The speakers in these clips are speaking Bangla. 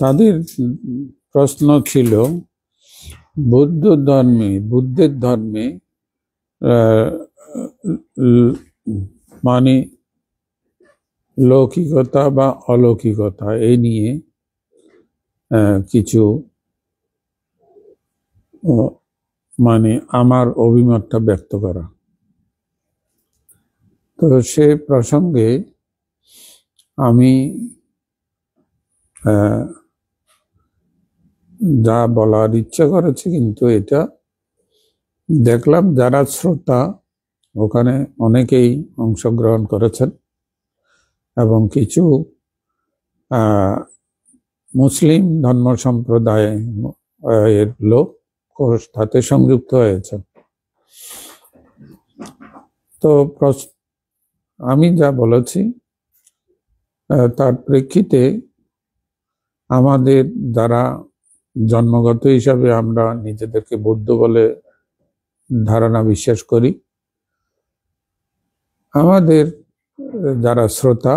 তাদের প্রশ্ন ছিল বুদ্ধের ধর্মে মানে লৌকিকতা বা অলৌকিকতা এই নিয়ে কিছু মানে আমার অভিমতটা ব্যক্ত করা। তো সে প্রসঙ্গে আমি যা বলার ইচ্ছা করেছি, কিন্তু এটা দেখলাম যারা শ্রোতা ওখানে অনেকেই অংশগ্রহণ করেছেন এবং কিছু মুসলিম ধর্ম সম্প্রদায়ের লোক তাতে সংযুক্ত হয়েছেন। তো আমি যা বলেছি তার প্রেক্ষিতে আমাদের যারা জন্মগত হিসাবে আমরা নিজেদেরকে বৌদ্ধ বলে ধারণা বিশ্বাস করি, আমাদের যারা শ্রোতা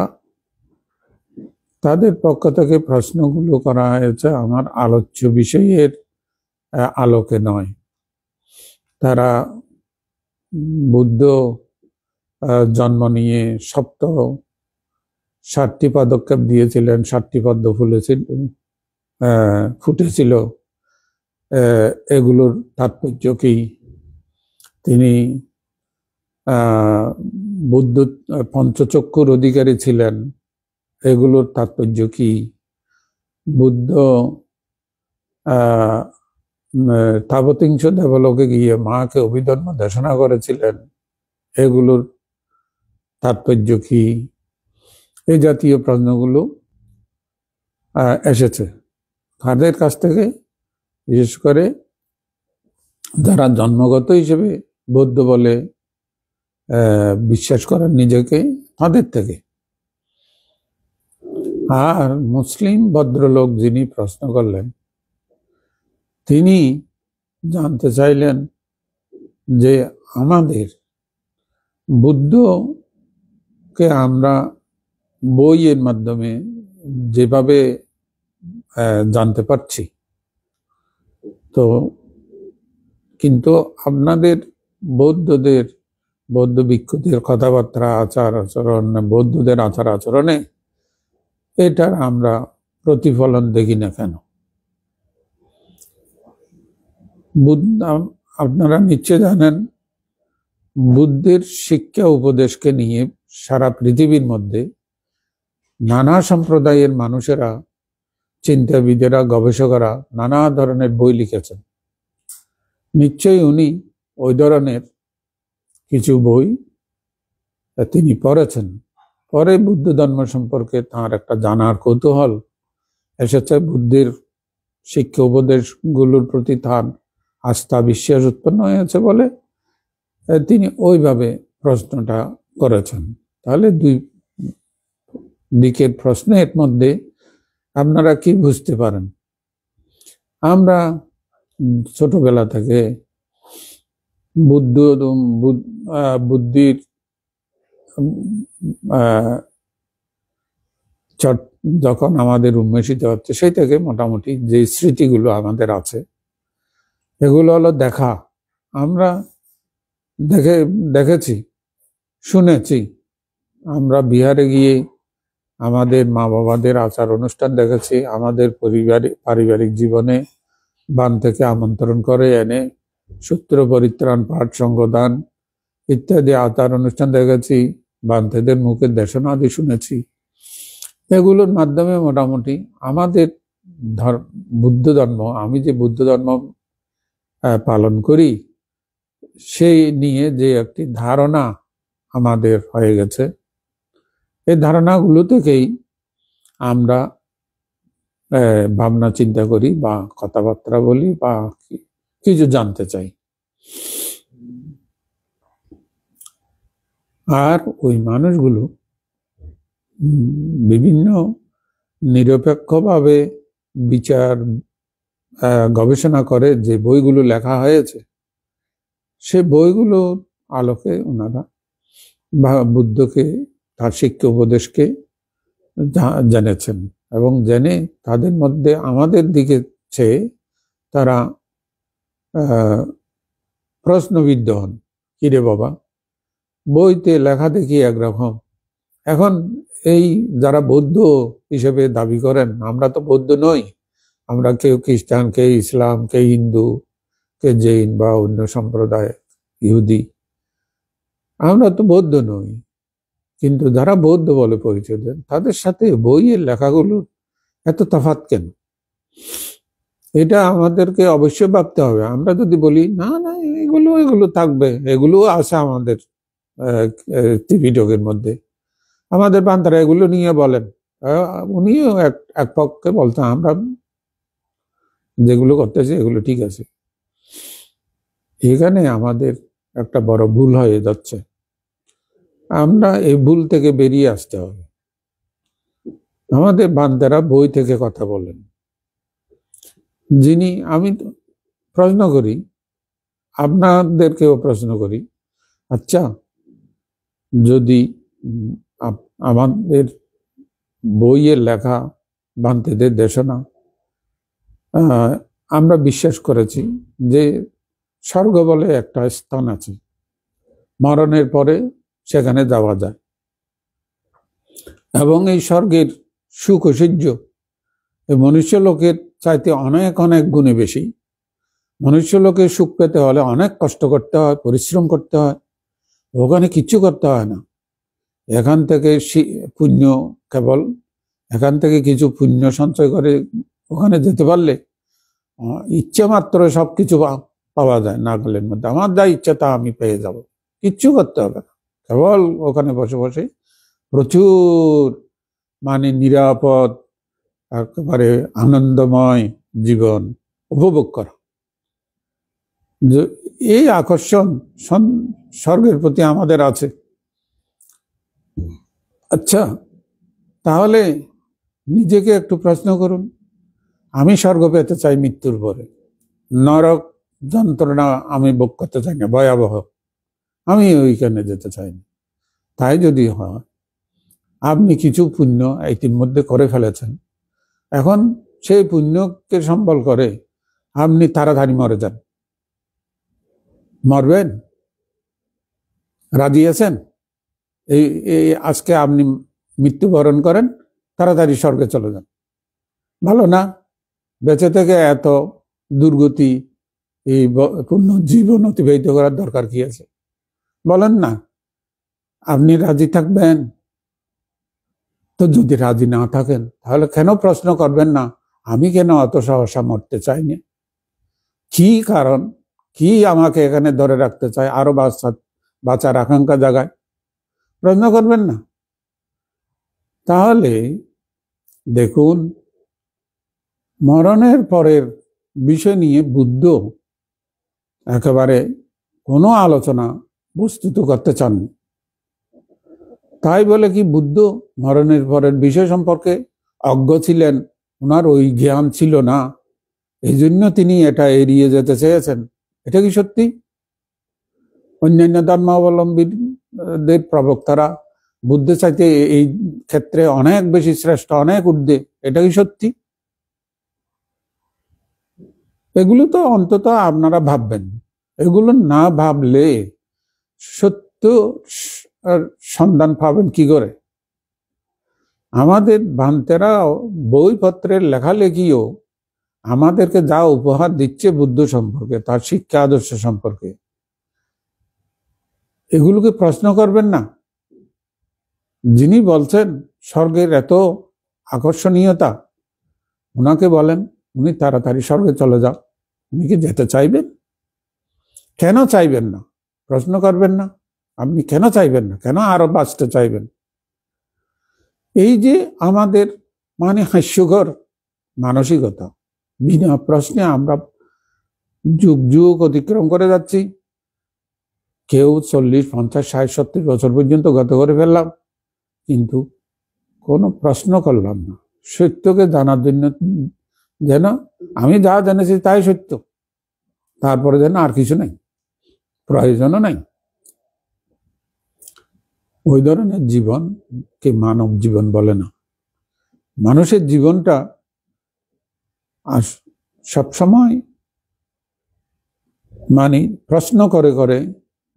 তাদের পক্ষ থেকে প্রশ্নগুলো করা হয়েছে আমার আলোচ্য বিষয়ের আলোকে নয়। তারা বুদ্ধ জন্ম নিয়ে 7টি পদক্ষেপ দিয়েছিলেন, 7টি পদ্ম ফুটেছিল, এগুলোর তাৎপর্য কি? তিনি বুদ্ধ পঞ্চচক্ষুর অধিকারী ছিলেন, এগুলোর তাৎপর্য কি? বুদ্ধ তাবতিংশ দেবলোকে গিয়ে মাকে অভিধর্ম দেশনা করেছিলেন, এগুলোর তাৎপর্য কি? এই জাতীয় প্রশ্নগুলো এসেছে তাদের কাছ থেকে, বিশেষ করে যারা জন্মগত হিসেবে বৌদ্ধ বলে বিশ্বাস করেন নিজেকে, তাদের থেকে। আর মুসলিম ভদ্রলোক যিনি প্রশ্ন করলেন, তিনি জানতে চাইলেন যে আমাদের বুদ্ধকে আমরা বইয়ের মাধ্যমে যেভাবে জানতে পারছি, তো কিন্তু আপনাদের বৌদ্ধ ভিক্ষুদের কথাবার্তা, আচার আচরণ, বৌদ্ধদের আচার আচরণে এটার আমরা প্রতিফলন দেখি না কেন? আপনারা নিশ্চয় জানেন বুদ্ধের শিক্ষা উপদেশকে নিয়ে সারা পৃথিবীর মধ্যে নানা সম্প্রদায়ের মানুষেরা, চিন্তাবিদেরা, গবেষকরা নানা ধরনের বই লিখেছেন। নিশ্চয়ই উনি ওই ধরনের কিছু বই তিনি পড়েছেন। পরে বুদ্ধ ধর্ম সম্পর্কে তাঁর একটা জানার কৌতূহল এসেছে, বুদ্ধের শিক্ষা উপদেশগুলোর প্রতি তার আস্থা বিশ্বাস উৎপন্ন হয়েছে বলে তিনি ওইভাবে প্রশ্নটা করেছেন। তাহলে দুই দিকের প্রশ্নের মধ্যে আপনারা কি বুঝতে পারেন? আমরা ছোটবেলা থেকে বুদ্ধির যখন আমাদের উন্মেষিত হচ্ছে, সেই থেকে মোটামুটি যে স্মৃতিগুলো আমাদের আছে এগুলো হলো দেখা। আমরা দেখেছি, শুনেছি। আমরা বিহারে গিয়ে আমাদের মা বাবাদের আচার অনুষ্ঠান দেখেছি, আমাদের পারিবারিক জীবনে বান থেকে আমন্ত্রণ করে এনে সূত্র পরিত্রাণ, পাঠ, সঙ্গদান ইত্যাদি আচার অনুষ্ঠান দেখেছি, বান্তেদের মুখের দেশনা আদি শুনেছি। এগুলোর মাধ্যমে মোটামুটি আমাদের বুদ্ধ ধর্ম, আমি যে বুদ্ধ ধর্ম পালন করি সেই নিয়ে যে একটি ধারণা আমাদের হয়ে গেছে, এই ধারণাগুলো থেকেই আমরা ভাবনা চিন্তা করি বা কথাবার্তা বলি বা কিছু জানতে চাই। আর ওই মানুষগুলো বিভিন্ন নিরপেক্ষভাবে বিচার গবেষণা করে যে বইগুলো লেখা হয়েছে, সে বইগুলো আলোকে ওনারা বুদ্ধকে, তার শিক্ষা উপদেশকে জেনেছেন এবং জেনে তাদের মধ্যে আমাদের দিকে চেয়ে তারা প্রশ্নবিদ্ধ হন, কিরে বাবা বইতে লেখা দেখি একরকম, এখন এই যারা বৌদ্ধ হিসেবে দাবি করেন, আমরা তো বৌদ্ধ নই, আমরা কেউ খ্রিস্টান, কে ইসলাম, কে হিন্দু, কে জৈন বা অন্য সম্প্রদায়, ইহুদি, আমরা তো বৌদ্ধ নই, কিন্তু যারা বৌদ্ধ বলে পরিচয় দেন তাদের সাথে বইয়ের লেখাগুলো এত তফাৎ কেন? এটা আমাদেরকে অবশ্যই ভাবতে হবে। আমরা যদি বলি না না এগুলো এগুলো থাকবে, এগুলো আছে আমাদের ত্রিপিটকের মধ্যে, আমাদের বান্তারা এগুলো নিয়ে বলেন, উনিও এক পক্ষে বলতেন আমরা যেগুলো করতেছি এগুলো ঠিক আছে। এখানে আমাদের একটা বড় ভুল হয়ে যাচ্ছে, আমরা এই ভুল থেকে বেরিয়ে আসতে হবে। আমাদের বান্দারা বই থেকে কথা বলেন, যিনি আমি প্রশ্ন করি, আপনাদেরকেও প্রশ্ন করি, আচ্ছা যদি আমাদের বইয়ের লেখা বান্তেদের দেশনা, আমরা বিশ্বাস করেছি যে স্বর্গ বলে একটা স্থান আছে, মরণের পরে সেখানে যাওয়া যায়, এবং এই স্বর্গের সুখ ঐশ্বর্য এই মনুষ্য লোকের চাইতে অনেক অনেক গুণে বেশি। মনুষ্য লোকের সুখ পেতে হলে অনেক কষ্ট করতে হয়, পরিশ্রম করতে হয়, ওখানে কিচ্ছু করতে হয় না। এখান থেকে পুণ্য, কেবল এখান থেকে কিছু পুণ্য সঞ্চয় করে ওখানে যেতে পারলে ইচ্ছা মাত্র সবকিছু পাওয়া যায় নাগালের মধ্যে। আমার যা ইচ্ছা তা আমি পেয়ে যাব, কিচ্ছু করতে হবে না, কেবল ওখানে বসে বসে প্রচুর মানে নিরাপদ একেবারে আনন্দময় জীবন উপভোগ করা। এই আকর্ষণ স্বর্গের প্রতি আমাদের আছে। আচ্ছা তাহলে নিজেকে একটু প্রশ্ন করুন, আমি স্বর্গ পেতে চাই মৃত্যুর পরে, নরক যন্ত্রণা আমি ভোগ করতে চাই না, ভয়াবহ, আমি ওইখানে যেতে চাই না। তাই যদি হয়, আপনি কিছু পুণ্য ইতিমধ্যে করে ফেলেছেন, এখন সেই পুণ্যকে সম্বল করে আপনি তাড়াতাড়ি মরে যান, মরবেন? রাজি আছেন? এই আজকে আপনি মৃত্যুবরণ করেন, তাড়াতাড়ি স্বর্গে চলে যান, ভালো না? বেঁচে থেকে এত দুর্গতি এই পূর্ণ জীবন অতিবাহিত করার দরকার কি আছে? বলেন না, আপনি রাজি থাকবেন? তো যদি রাজি না থাকেন তাহলে কেন প্রশ্ন করবেন না আমি কেন অত সহসা মরতে চাইনি, কি কারণ, কি আমাকে এখানে ধরে রাখতে চাই আরো বাঁচার আকাঙ্ক্ষা জাগায়? প্রশ্ন করবেন না? তাহলে দেখুন, মরণের পরের বিষয় নিয়ে বুদ্ধ একেবারে কোনো আলোচনা বস্তুত করতে চাননি। তাই বলে কি বুদ্ধ মরণের পরের বিষয় সম্পর্কে অজ্ঞ ছিলেন, ওনার ওই জ্ঞান ছিল না, এই জন্য তিনি এটা এড়িয়ে যেতে চেয়েছেন? এটা কি সত্যি? অন্যান্য ধর্মাবলম্বীদের প্রবক্তারা বুদ্ধের চাইতে এই ক্ষেত্রে অনেক বেশি শ্রেষ্ঠ, অনেক ঊর্ধ্বে, এটা কি সত্যি? এগুলো তো অন্তত আপনারা ভাববেন। এগুলো না ভাবলে সত্য সন্ধান পাবেন কি করে? আমাদের ভান্তেরা বইপত্রের লেখালেখিও আমাদেরকে যা উপহার দিচ্ছে বুদ্ধ সম্পর্কে, তার শিক্ষা আদর্শ সম্পর্কে, এগুলোকে প্রশ্ন করবেন না? যিনি বলছেন স্বর্গের এত আকর্ষণীয়তা, ওনাকে বলেন উনি তাড়াতাড়ি স্বর্গে চলে যাও। উনি কি যেতে চাইবেন? কেন চাইবেন না? প্রশ্ন করবেন না? আপনি কেন চাইবেন না? কেন আরো বাঁচতে চাইবেন? এই যে আমাদের মানে হাস্যকর মানসিকতা, বিনা প্রশ্নে আমরা যুগ যুগ অতিক্রম করে যাচ্ছি। কেউ 40, 50, 60, 70 বছর পর্যন্ত গত করে ফেললাম, কিন্তু কোনো প্রশ্ন করলাম না সত্যকে জানার জন্য, যেন আমি যা জেনেছি তাই সত্য, তারপরে যেন আর কিছু নাই, প্রয়োজনও নাই। ওই ধরনের জীবনকে মানব জীবন বলে না। মানুষের জীবনটা সবসময় মানে প্রশ্ন করে করে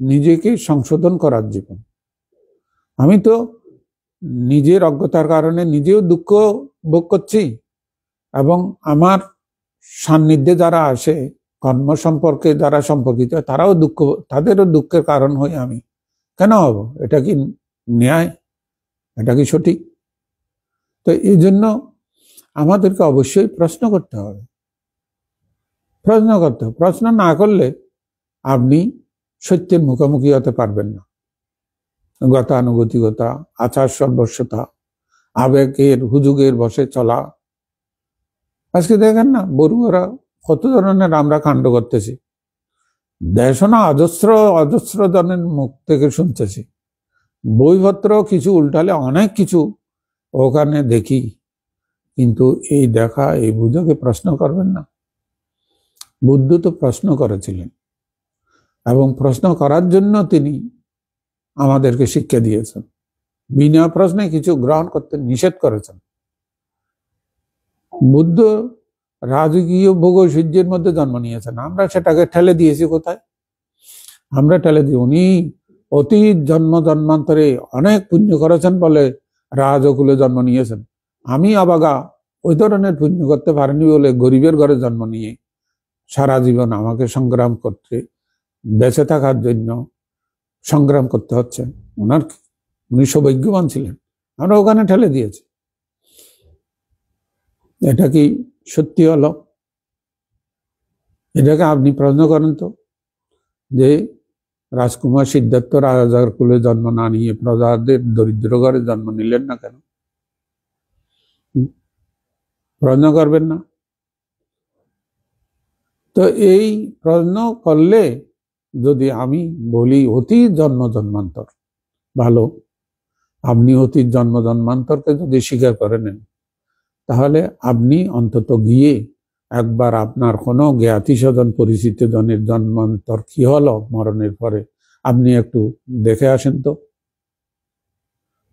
নিজেকে সংশোধন করার জীবন। আমি তো নিজের অজ্ঞতার কারণে নিজেও দুঃখ ভোগ করছি, এবং আমার সান্নিধ্যে যারা আসে, কর্ম সম্পর্কে যারা সম্পর্কিত, তারাও দুঃখ, তাদেরও দুঃখের কারণ হই আমি। কেন হব? এটা কি ন্যায়? এটা কি সঠিক? তো এই জন্য আমাদেরকে অবশ্যই প্রশ্ন করতে হবে। প্রশ্ন না করলে আপনি সত্যের মুখোমুখি হতে পারবেন না। গতানুগতিকতা, আচার সর্বস্বতা, আবেগের হুজুগের বসে চলা। আজকে দেখেন না, বড়ুয়ারা কত ধরনের আমরা কাণ্ড করতেছি, দেশনা অজস্র অজস্র জনের মুখ থেকে শুনতেছি। বইপত্র কিছু উল্টালে অনেক কিছু ওখানে দেখি, কিন্তু এই দেখা, এই বুঝাকে প্রশ্ন করবেন না। বুদ্ধ তো প্রশ্ন করেছিলেন, এবং প্রশ্ন করার জন্য তিনি আমাদেরকে শিক্ষা দিয়েছেন। বিনা প্রশ্নে কিছু গ্রহণ করতে নিষেধ করেছেন। বুদ্ধ রাজকীয় ভোগৈশ্বর্যের মধ্যে জন্ম নিয়েছেন, আমরা সেটাকে ঠেলে দিয়েছি কোথায়? আমরা ঠেলে দিই, উনি অতীত জন্ম জন্মান্তরে অনেক পুণ্য করেছেন বলে রাজকুলে জন্ম নিয়েছেন। আমি অবাগা ওই ধরনের পুণ্য করতে পারিনি বলে গরিবের ঘরে জন্ম নিয়ে সারা জীবন আমাকে সংগ্রাম করতে, বেঁচে থাকার জন্য সংগ্রাম করতে হচ্ছে। উনি সৌভাগ্যবান ছিলেন, আমরা ওখানে ঠেলে দিয়েছি। এটা কি সত্যি হলো? এটাকে আপনি প্রশ্ন করেন তো, যে রাজকুমার সিদ্ধার্থ রাজার কুলে জন্ম না নিয়ে প্রজাদের দরিদ্র ঘরে জন্ম নিলেন না কেন? প্রশ্ন করবেন না? তো এই প্রশ্ন করলে, যদি আমি বলি অতীত জন্ম জন্মান্তর ভালো, আপনি অতীত জন্ম জন্মান্তরকে যদি স্বীকার করে নেন, তাহলে আপনি অন্তত গিয়ে একবার আপনার কোনো জ্ঞাতি স্বজন পরিচিত জনের জন্মান্তর কি হলো মরণের পরে, আপনি একটু দেখে আসেন তো।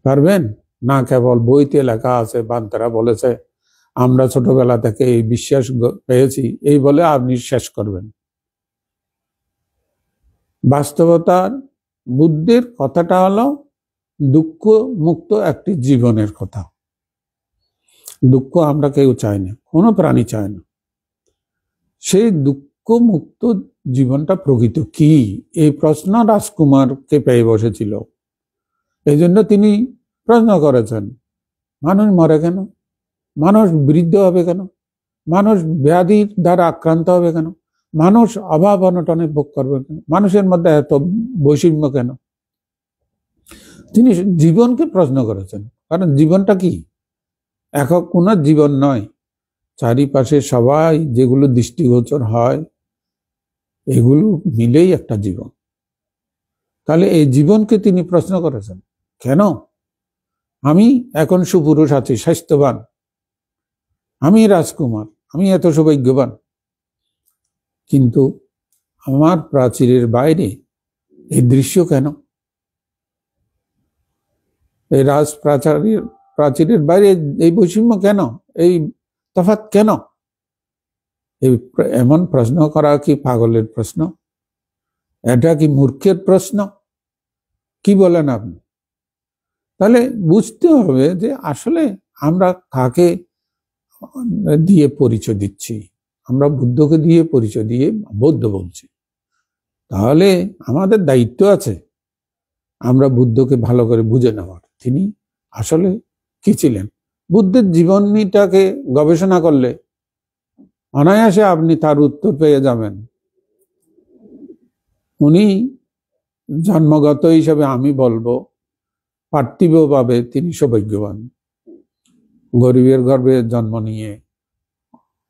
পারবেন না? কেবল বইতে লেখা আছে, বান্তারা বলেছে, আমরা ছোটবেলা থেকে এই বিশ্বাস পেয়েছি, এই বলে আপনি শেষ করবেন। বাস্তবতার বুদ্ধের কথাটা হলো দুঃখ মুক্ত একটি জীবনের কথা। দুঃখ আমরা কেউ চাই না, কোনো প্রাণী চায় না। সেই দুঃখ মুক্ত জীবনটা প্রকৃত কি, এই প্রশ্ন রাজকুমারকে পেয়ে বসেছিল। এই জন্য তিনি প্রশ্ন করেছেন, মানুষ মরে কেন? মানুষ বৃদ্ধ হবে কেন? মানুষ ব্যাধির দ্বারা আক্রান্ত হবে কেন? মানুষ অভাব অনটনে ভোগ করবে কেন? মানুষের মধ্যে এত বৈষম্য কেন? তিনি জীবনকে প্রশ্ন করেছেন, কারণ জীবনটা কি? একক কোনো জীবন নয়, চারিপাশে সবাই যেগুলো দৃষ্টিগোচর হয় এগুলো মিলেই একটা জীবন। তাহলে এই জীবনকে তিনি প্রশ্ন করেছেন, কেন? আমি এখন সুপুরুষ আছি, স্বাস্থ্যবান, আমি রাজকুমার, আমি এত সৌভাগ্যবান, কিন্তু আমার প্রাচীরের বাইরে এই দৃশ্য কেন? এই প্রাচীরের বাইরে এই বৈষম্য কেন? এই তফাৎ কেন? এমন প্রশ্ন করা কি পাগলের প্রশ্ন? এটা কি মূর্খের প্রশ্ন? কি বলেন আপনি? তাহলে বুঝতে হবে যে আসলে আমরা কাকে দিয়ে পরিচয় দিচ্ছি। আমরা বুদ্ধকে দিয়ে পরিচয় দিয়ে বৌদ্ধ বলছি, তাহলে আমাদের দায়িত্ব আছে আমরা বুদ্ধকে ভালো করে বুঝে নেওয়ার, তিনি আসলে কি ছিলেন। বুদ্ধের জীবনীটাকে গবেষণা করলে অনায়াসে আপনি তার উত্তর পেয়ে যাবেন। উনি জন্মগত হিসেবে আমি বলবো পার্থিবভাবে তিনি সৌভাগ্যবান। গরিবের গর্ভে জন্ম নিয়ে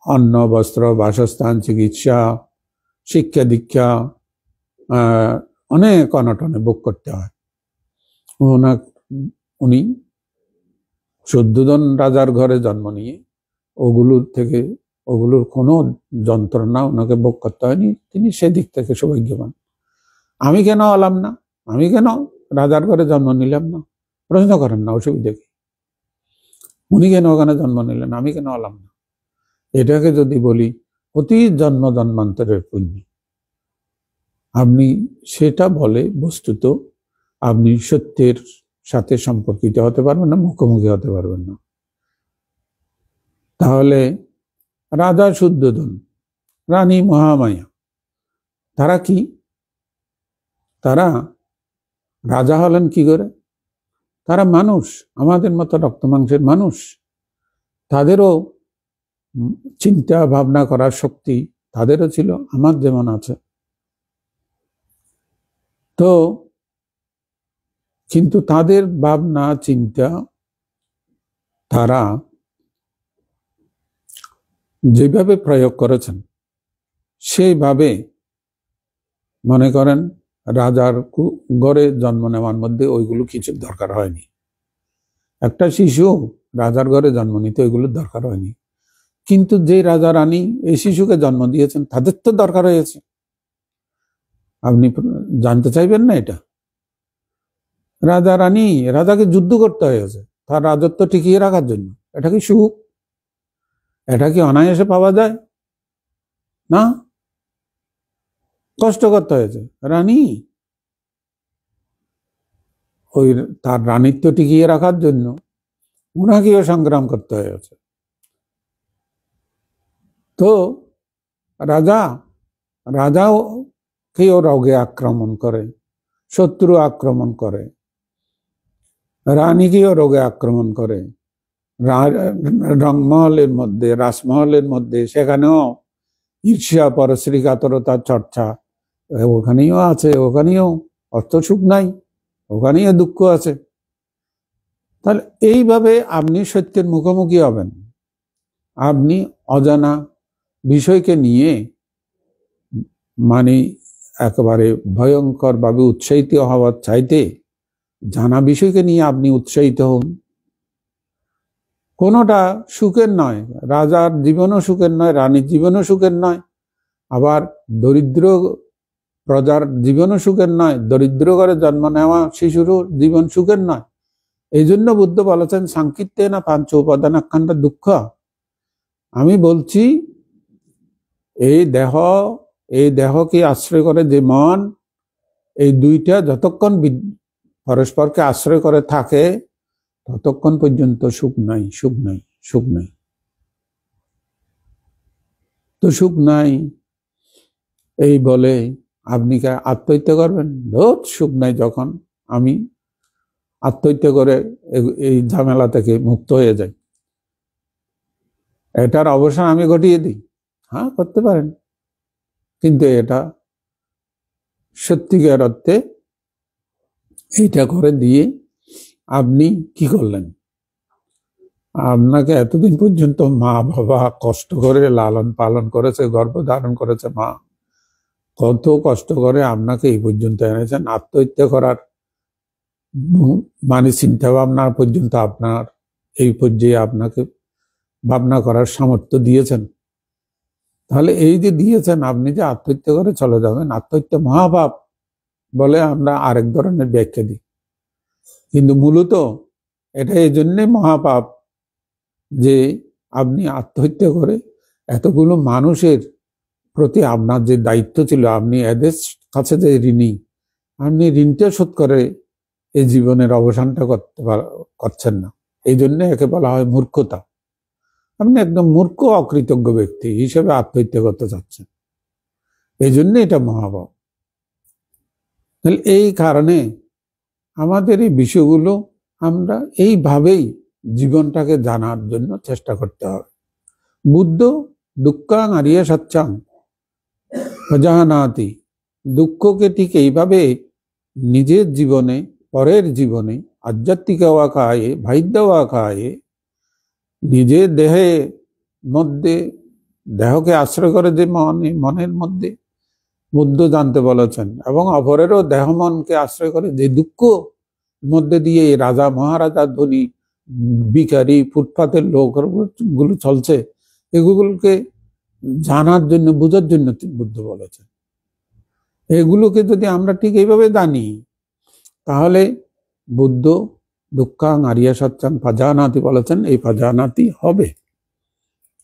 অন্ন, বস্ত্র, বাসস্থান, চিকিৎসা, শিক্ষা দীক্ষা অনেক অনটনে ভোগ করতে হয়। উনি 14 জন রাজার ঘরে জন্ম নিয়ে ওগুলোর কোনো যন্ত্রণা ওনাকে ভোগ করতে হয়নি, তিনি সেদিক থেকে সৌভাগ্যবান। আমি কেন হলাম না? আমি কেন রাজার ঘরে জন্ম নিলাম না? প্রশ্ন করেন না, অসুবিধা কি? উনি কেন ওখানে জন্ম নিলেন, আমি কেন হলাম না? এটাকে যদি বলি অতি জন্ম জন্মান্তরের পুণ্য, আপনি সেটা বলে বস্তুত আপনি সত্যের সাথে সম্পর্কিত হতে পারবেন না, মুখোমুখি হতে পারবেন না। তাহলে রাজা শুদ্ধোধন, রানী মহামায়া, তারা কি? তারা রাজা হলেন কি করে? তারা মানুষ, আমাদের মতো রক্ত মাংসের মানুষ। তাদেরও চিন্তা ভাবনা করার শক্তি তাদেরও ছিল, আমার যেমন আছে। তো কিন্তু তাদের ভাবনা চিন্তা তারা যেভাবে প্রয়োগ করেছেন সেইভাবে, মনে করেন রাজার ঘরে জন্ম নেওয়ার মধ্যে ওইগুলো কিছু দরকার হয়নি। একটা শিশু রাজার ঘরে জন্ম নিতে ওইগুলোর দরকার হয়নি। কিন্তু যে রাজা রানী এই শিশুকে জন্ম দিয়েছেন তাদের তো দরকার হয়েছে। আপনি জানতে চাইবেন না এটা? রাজা রানী, রাজাকে যুদ্ধ করতে হয়েছে তার রাজত্ব টিকিয়ে রাখার জন্য। এটা কি সুখ? এটা কি অনায়াসে পাওয়া যায়? না, কষ্ট করতে হয়েছে। রানী ওই তার রানীত্ব টিকিয়ে রাখার জন্য ওনাকেও সংগ্রাম করতে হয়েছে। তো রাজাও কেউ রোগে আক্রমণ করে, শত্রু আক্রমণ করে, রানীকেও রোগে আক্রমণ করে। রংমহলের মধ্যে, রাজমহলের মধ্যে, সেখানেও ঈর্ষা পরশ্রীকাতরতার চর্চা ওখানেও আছে, ওখানেও অর্থ সুখ নাই, ওখানেও দুঃখ আছে। তাহলে এইভাবে আপনি সত্যের মুখোমুখি হবেন। আপনি অজানা বিষয়কে নিয়ে মানে একেবারে ভয়ঙ্কর ভাবে উৎসাহিত হওয়ার চাইতে জানা বিষয়কে নিয়ে আপনি উৎসাহিত হন। কোনোটা সুখের নয়, রাজার জীবনও সুখের নয়, রানীর জীবনও সুখের নয়, আবার দরিদ্র প্রজার জীবনও সুখের নয়, দরিদ্র ঘরে জন্ম নেওয়া শিশুরও জীবন সুখের নয়। এই জন্য বুদ্ধ বলেছেন সাংকিত্যে না পাঞ্চ উপাদান আখ্যানটা দুঃখ। আমি বলছি এই দেহকে আশ্রয় করে যে মন, এই দুইটা যতক্ষণ পরস্পরকে আশ্রয় করে থাকে ততক্ষণ পর্যন্ত সুখ নাই, সুখ নাই, সুখ নাই। তো সুখ নাই এই বলে আপনি কি আত্মহত্যা করবেন? ধর সুখ নাই, যখন আমি আত্মহত্যা করে এই ঝামেলা থেকে মুক্ত হয়ে যাই, এটার অবসান আমি ঘটিয়ে দিই। হ্যাঁ, করতে পারেন, কিন্তু এটা সত্যিকার অর্থে এইটা করে দিয়ে আপনি কি করলেন? আপনাকে এতদিন পর্যন্ত মা বাবা কষ্ট করে লালন পালন করেছে, গর্ভধারণ করেছে মা, কত কষ্ট করে আপনাকে এই পর্যন্ত এনেছেন। আত্মহত্যা করার মানে চিন্তা ভাবনা পর্যন্ত আপনার এই পর্যায়ে আপনাকে ভাবনা করার সামর্থ্য দিয়েছেন। তাহলে এই যে দিয়েছেন, আপনি যে আত্মহত্যা করে চলে যাবেন, আত্মহত্যা মহাপাপ বলে আমরা আরেক ধরনের ব্যাখ্যা দিই। কিন্তু মূলত এটা এই জন্যে মহাপাপ যে আপনি আত্মহত্যা করে এতগুলো মানুষের প্রতি আপনার যে দায়িত্ব ছিল, আপনি এদের কাছে যে ঋণী, আপনি ঋণটা শোধ করে এই জীবনের অবসানটা করছেন না। এই জন্য একে বলা হয় মূর্খতা। আপনি একদম মূর্খ অকৃতজ্ঞ ব্যক্তি হিসেবে আত্মহত্যা করতে চাচ্ছেন, এই জন্য এটা মহাপাপ। তাহলে এই কারণে আমাদের এই বিষয়গুলো আমরা এইভাবেই জীবনটাকে জানার জন্য চেষ্টা করতে হবে। বুদ্ধ দুঃখাং আরিয়া সচ্চাং অজাহানাতি, দুঃখকে ঠিক এইভাবে নিজের জীবনে, পরের জীবনে, আধ্যাত্মিক আকায়ে, ভাইদ্য আকায়ে, নিজের দেহের মধ্যে, দেহকে আশ্রয় করে যে মনের মধ্যে বুদ্ধ জানতে বলেছেন, এবং অপরেরও দেহ মনকে আশ্রয় করে যে দুঃখ মধ্যে দিয়ে রাজা মহারাজা, ধনী ভিখারি, ফুটপাতের লোকগুলো চলছে, এগুলোকে জানার জন্য, বোঝার জন্য বুদ্ধ বলেছেন। এগুলোকে যদি আমরা ঠিক এইভাবে জানি, তাহলে বুদ্ধ দুঃখাং আরিয়া সচ্চাং পাজানাতি বলেছেন, এই পাজানাতি হবে।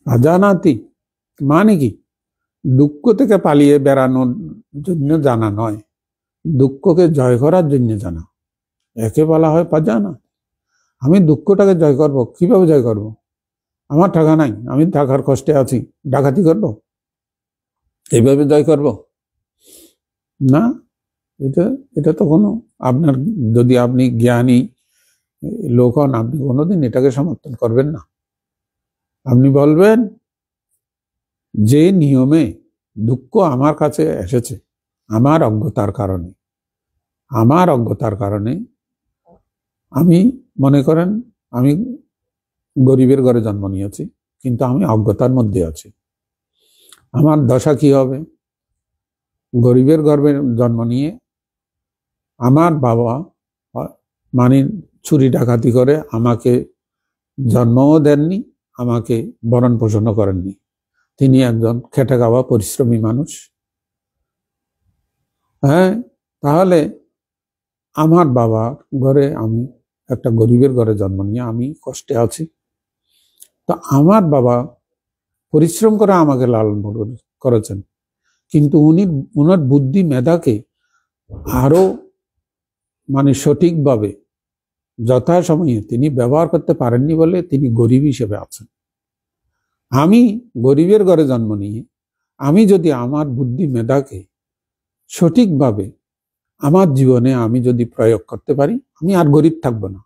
পাজানাতি মানে কি? দুঃখ থেকে পালিয়ে বেড়ানোর জন্য জানা নয়, দুঃখকে জয় করার জন্য জানা। একে বলা হয় পাজানা। আমি দুঃখটাকে জয় করব, কিভাবে জয় করব? আমার টাকা নাই, আমি টাকার কষ্টে আছি, ডাকাতি করব, এইভাবে জয় করব না। এটা তো কোনো, আপনার যদি আপনি জ্ঞানী লোক হন, আপনি কোনোদিন এটাকে সমর্থন করবেন না। আপনি বলবেন যে নিয়মে দুঃখ আমার কাছে এসেছে আমার অজ্ঞতার কারণে, আমি মনে করেন আমি গরিবের ঘরে জন্ম নিয়েছি, কিন্তু আমি অজ্ঞতার মধ্যে আছি। আমার দশা কি হবে? গরিবের গর্ভে জন্ম নিয়ে আমার বাবা মানে চুরি ডাকাতি করে আমাকে জন্মও দেননি, আমাকে ভরণ পোষণও করেননি। তিনি একজন খেটে খাওয়া পরিশ্রমী মানুষ। হ্যাঁ, তাহলে আমার বাবার ঘরে, আমি একটা গরিবের ঘরে জন্ম নিয়ে আমি কষ্টে আছি। তো আমার বাবা পরিশ্রম করে আমাকে লালন পালন করেছেন, কিন্তু উনার বুদ্ধি মেধাকে আরো মানে সঠিকভাবে যথাসময়ে তিনি ব্যবহার করতে পারেননি বলে তিনি গরিব হিসেবে আছেন। আমি গরিবের ঘরে জন্ম নিয়ে আমি যদি আমার বুদ্ধি মেধাকে সঠিকভাবে আমার জীবনে আমি যদি প্রয়োগ করতে পারি, আমি আর গরিব থাকবো না।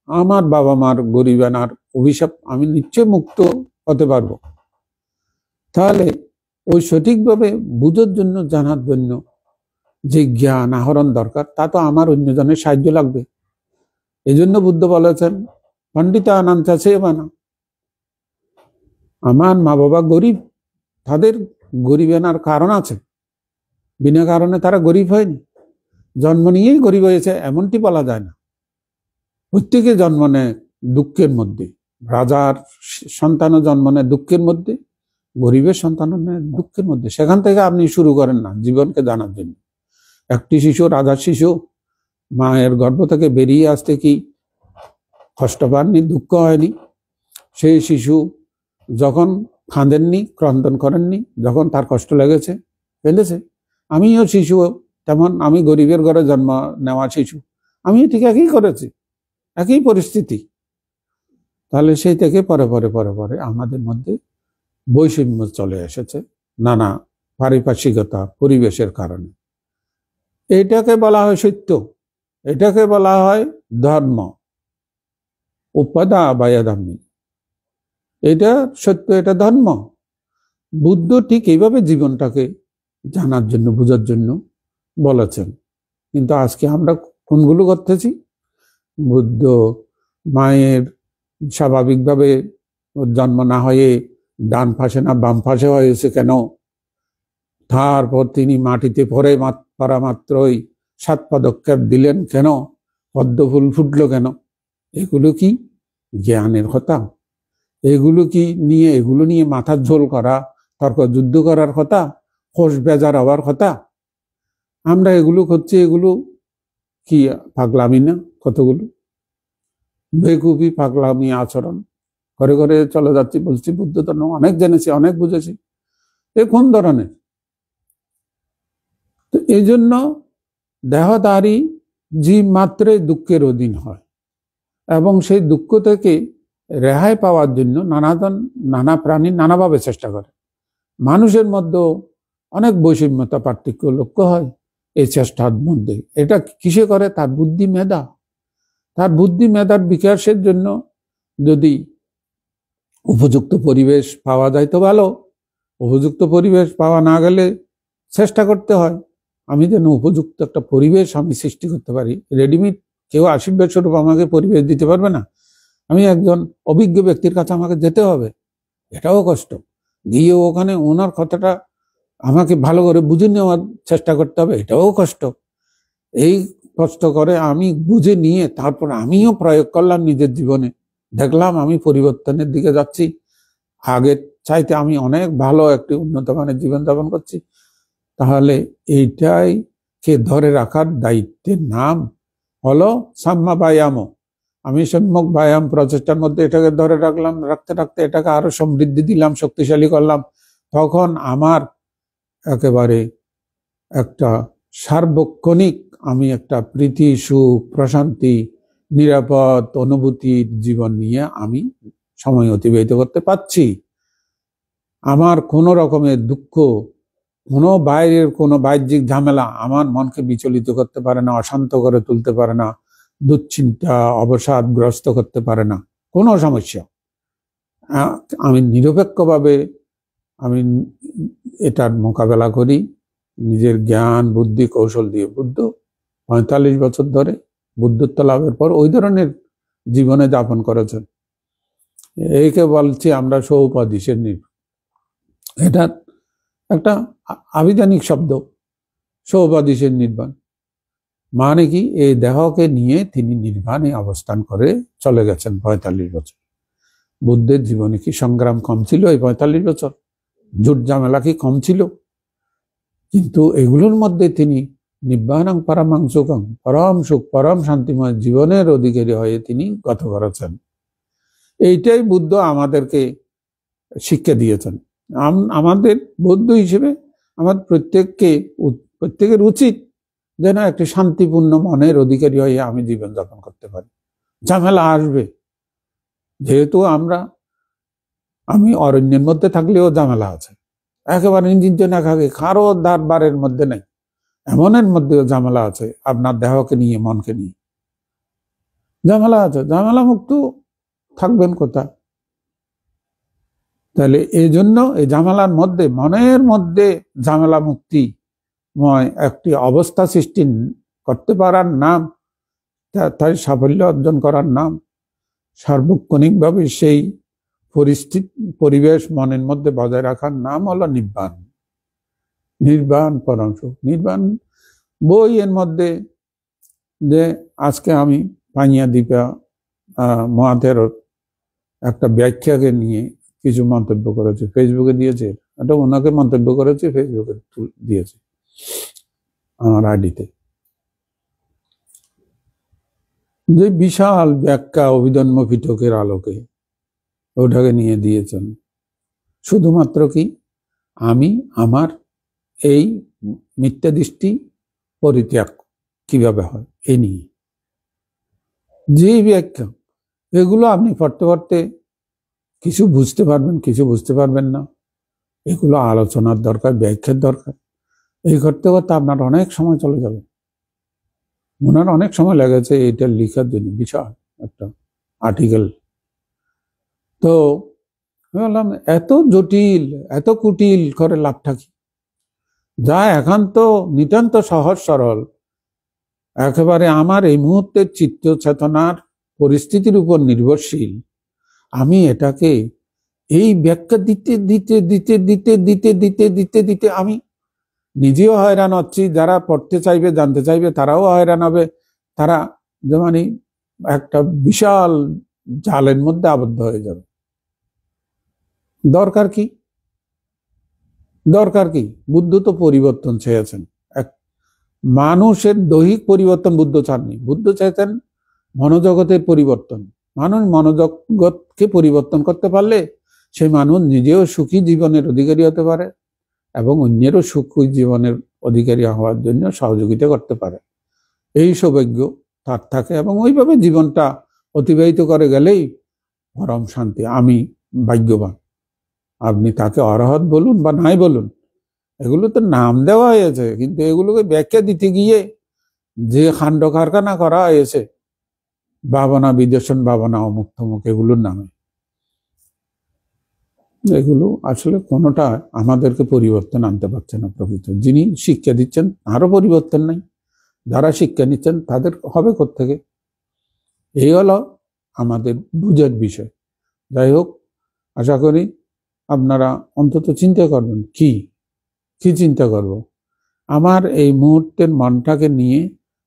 আমার বাবা মার গরিবানার অভিশাপ আমি নিশ্চয় মুক্ত হতে পারবো। তাহলে ওই সঠিকভাবে বুঝার জন্য, জানার জন্য যে জ্ঞান আহরণ দরকার, তা তো আমার অন্যজনের সাহায্য লাগবে। এই জন্য বুদ্ধ বলেছেন পণ্ডিতা অনাঞ্চা সেবানা। আমার মা বাবা গরিব, তাদের গরিবানার কারণ আছে, বিনা কারণে তারা গরিব হয়নি। জন্ম নিয়েই গরিব হয়েছে এমনটি বলা যায় না। প্রত্যেকে জন্ম নেয় দুঃখের মধ্যে। রাজার সন্তানও জন্ম নেয় দুঃখের মধ্যে, গরিবের সন্তানও নেয় দুঃখের মধ্যে। সেখান থেকে আপনি শুরু করেন না জীবনকে জানার জন্য। একটি শিশু, রাজার শিশু, মায়ের গর্ভ থেকে বেরিয়ে আসতে কি কষ্ট পাননি, দুঃখ হয়নি? সেই শিশু যখন কাঁদেননি, ক্রন্দন করেননি, যখন তার কষ্ট লেগেছে, কেঁদেছে। আমিও শিশু, তেমন আমি গরিবের ঘরে জন্ম নেওয়া শিশু, আমি ঠিক একই করেছি, একই পরিস্থিতি। তাহলে সেই থেকে পরে পরে পরে পরে আমাদের মধ্যে বৈষম্য চলে এসেছে নানা পারিপার্শ্বিকতা, পরিবেশের কারণে। এটাকে বলা হয় সত্য, এটাকে বলা হয় ধর্ম, উপাদা বায়াধাম্মী। এটা সত্য, এটা ধর্ম। বুদ্ধ ঠিক এইভাবে জীবনটাকে জানার জন্য, বোঝার জন্য বলেছেন। কিন্তু আজকে আমরা কোনগুলো করতেছি? বুদ্ধ মায়ের স্বাভাবিকভাবে জন্ম না হয়ে ডান পাশে না বাম পাশে হয়েছে কেন? তারপর তিনি মাটিতে পড়া মাত্রই 7 পদক্ষেপ দিলেন কেন? পদ্ম ফুল ফুটলো কেন? এগুলো কি জ্ঞানের কথা? এগুলো নিয়ে মাথার ঝোল করা, তর্ক যুদ্ধ করার কথা, কোষ বেজার হওয়ার কথা? আমরা এগুলো করছি, এগুলো কি পাগলামি না? কতগুলো বেকুবি পাগলামি আচরণ করে করে চলে যাচ্ছি। বলছি বুদ্ধ ধর্ম অনেক জেনেছি, অনেক বুঝেছি, এ কোন ধরনের? তো এই জন্য দেহধারী জীব মাত্রই দুঃখের অধীন হয়, এবং সেই দুঃখ থেকে রেহাই পাওয়ার জন্য নানা প্রাণী নানাভাবে চেষ্টা করে। মানুষের মধ্যে অনেক বৈষম্যতা, পার্থক্য লক্ষ্য হয় এই চেষ্টার মধ্যে। এটা কিসে করে? তার বুদ্ধি মেধা। তার বুদ্ধি মেধার বিকাশের জন্য যদি উপযুক্ত পরিবেশ পাওয়া যায় তো ভালো, উপযুক্ত পরিবেশ পাওয়া না গেলে চেষ্টা করতে হয় আমি যেন উপযুক্ত একটা পরিবেশ আমি সৃষ্টি করতে পারি। রেডিমেড কেউ আশীর্বাদ স্বরূপ আমাকে পরিবেশ দিতে পারবে না। আমি একজন অভিজ্ঞ ব্যক্তির কাছে আমাকে যেতে হবে, এটাও কষ্ট। গিয়ে ওখানে ওনার কথাটা আমাকে ভালো করে বুঝে নেওয়ার চেষ্টা করতে হবে, এটাও কষ্ট। এই কষ্ট করে আমি বুঝে নিয়ে তারপর আমিও প্রয়োগ করলাম নিজের জীবনে, দেখলাম আমি পরিবর্তনের দিকে যাচ্ছি, আগের চাইতে আমি অনেক ভালো একটি উন্নত মানের জীবনযাপন করছি। তাহলে এইটাই কে ধরে রাখার দায়িত্বের নাম হলো সাম্মা ব্যায়াম। আমি সম্যক ব্যায়াম প্রচেষ্টার মধ্যে এটাকে ধরে রাখলাম, রাখতে রাখতে এটাকে আরো সমৃদ্ধি দিলাম, শক্তিশালী করলাম। তখন আমার একেবারে একটা সার্বক্ষণিক আমি একটা প্রীতি, সুখ, প্রশান্তি, নিরাপদ অনুভূতির জীবন নিয়ে আমি সময় অতিবাহিত করতে পারছি। আমার কোনো রকমের দুঃখ, কোনো বাইরের কোনো বাহ্যিক ঝামেলা আমার মনকে বিচলিত করতে পারে না, অশান্ত করে তুলতে পারে না, দুশ্চিন্তা অবসাদগ্রস্ত করতে পারে না, কোনো সমস্যা। আমি নিরপেক্ষভাবে আমি এটার মোকাবেলা করি নিজের জ্ঞান, বুদ্ধি, কৌশল দিয়ে। বুদ্ধ ৪৫ বছর ধরে বুদ্ধত্ব লাভের পর ওই ধরনের জীবনে যাপন করেছেন। এইকে বলছি আমরা সৌপাদেশের নির্বাণ। এটা একটা আবিধানিক শব্দ, সৌপাদেশের নির্বাণ মানে কি? এই দেহকে নিয়ে তিনি নির্বাণে অবস্থান করে চলে গেছেন ৪৫ বছর। বুদ্ধের জীবনে কি সংগ্রাম কম ছিল এই ৪৫ বছর? ঝুট ঝামেলা কি কম ছিল? কিন্তু এগুলোর মধ্যে তিনি নিব্বাণং পরমাং সুখং, পরম সুখ, পরম শান্তিময় জীবনের অধিকারী হয়ে তিনি গত করেছেন। এইটাই বুদ্ধ আমাদেরকে শিক্ষা দিয়েছেন। আমাদের বৌদ্ধ হিসেবে আমাদের প্রত্যেকের উচিত যেন একটি শান্তিপূর্ণ মনের অধিকারী হয়ে আমি জীবনযাপন করতে পারি। ঝামেলা আসবে, যেহেতু আমি অরণ্যের মধ্যে থাকলেও ঝামেলা আছে, একেবারে নির্জন একাকে কারো দরবারের মধ্যে নেই, এমনের মধ্যেও ঝামেলা আছে। আপনার দেহকে নিয়ে, মনকে নিয়ে ঝামেলা আছে। ঝামেলা মুক্ত থাকবেন কোথায়? তাহলে এই জন্য এই ঝামেলার মধ্যে, মনের মধ্যে ঝামেলা মুক্তিময় একটি অবস্থা সৃষ্টি করতে পারার নাম, তাই সাফল্য অর্জন করার নাম, সার্বক্ষণিকভাবে সেই পরিবেশ মনের মধ্যে বজায় রাখার নাম হলো নির্বাণ। নির্বাণ পরম সুখ। নির্বাণ বইয়ের মধ্যে যে আজকে আমি পানিয়া দীপা মহাতের একটা ব্যাখ্যাকে নিয়ে কিছু মন্তব্য করেছে, ফেসবুকে দিয়েছে। এটা ওনাকে মন্তব্য করেছে, ফেসবুকে দিয়েছে আমার আইডিতে। যে বিশাল ব্যাখ্যা অভিধর্ম পিটকের আলোকে ওটাকে নিয়ে দিয়েছেন। শুধুমাত্র কি আমি আমার এই মিথ্যা দৃষ্টি পরিত্যাগ কিভাবে হয় এই নিয়ে যে ব্যাখ্যা, এগুলো আপনি পড়তে পড়তে কিছু বুঝতে পারবেন, কিছু বুঝতে পারবেন না। এগুলো আলোচনার দরকার, ব্যাখ্যার দরকার। এই করতে করতে আপনার অনেক সময় চলে যাবে। ওনার অনেক সময় লেগেছে এটা লেখার জন্য, বিশাল একটা আর্টিকেল। তো বললাম এত জটিল, এত কুটিল করে লাভটা কি? যা একান্ত নিতান্ত সহজ সরল, একেবারে আমার এই মুহূর্তের চিত্ত চেতনার পরিস্থিতির উপর নির্ভরশীল, আমি এটাকে এই ব্যাখ্যা দিতে দিতে দিতে দিতে দিতে দিতে দিতে দিতে আমি নিজেও হয়রান হচ্ছি, যারা পড়তে চাইবে, জানতে চাইবে, তারাও হয়রান হবে। তারা যেমন একটা বিশাল জালের মধ্যে আবদ্ধ হয়ে যাবে। দরকার কি? দরকার কি? বুদ্ধ তো পরিবর্তন চেয়েছেন। মানুষের দৈহিক পরিবর্তন বুদ্ধ চাননি। বুদ্ধ চাইতেন মনোজগতের পরিবর্তন। মানুষ মনোজগৎকে পরিবর্তন করতে পারলে সেই মানুষ নিজেও সুখী জীবনের অধিকারী হতে পারে এবং অন্যেরও সুখী জীবনের অধিকারী হওয়ার জন্য সহযোগিতা করতে পারে। এই সৌভাগ্য তার থাকে এবং ওইভাবে জীবনটা অতিবাহিত করে গেলেই পরম শান্তি। আমি ভাগ্যবান। আপনি তাকে অরহৎ বলুন বা নাই বলুন, এগুলো তো নাম দেওয়া হয়েছে, কিন্তু এগুলোকে ব্যাখ্যা দিতে গিয়ে যে কাণ্ড কারখানা করা হয়েছে, ভাবনা বিদর্শন, ভাবনা অমুক তমুক, এগুলোর নামে, এগুলো আসলে কোনোটা আমাদেরকে পরিবর্তন আনতে পারছে না। প্রকৃত যিনি শিক্ষা দিচ্ছেন তারও পরিবর্তন নাই, যারা শিক্ষা নিচ্ছেন তাদের হবে কোত্থেকে? এই হলো আমাদের বুঝার বিষয়। যাই হোক, আশা করি আপনারা অন্তত চিন্তা করবেন। কি চিন্তা করব? আমার এই মুহূর্তের মনটাকে নিয়ে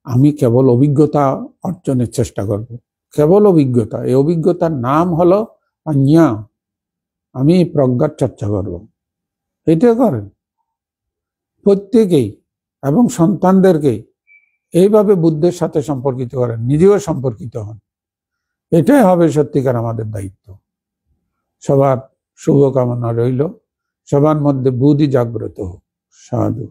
আমি কেবল অভিজ্ঞতা অর্জনের চেষ্টা করব, কেবল অভিজ্ঞতা। এই অভিজ্ঞতার নাম হলো পাঞ্ঞা। আমি প্রজ্ঞার চর্চা করব। এটা করেন প্রত্যেকেই এবং সন্তানদেরকে এইভাবে বুদ্ধের সাথে সম্পর্কিত করেন, নিজেও সম্পর্কিত হন। এটাই হবে সত্যিকার আমাদের দায়িত্ব। সবার শুভকামনা রইল, সবার মধ্যে বুদ্ধি জাগ্রত হোক। সাধু।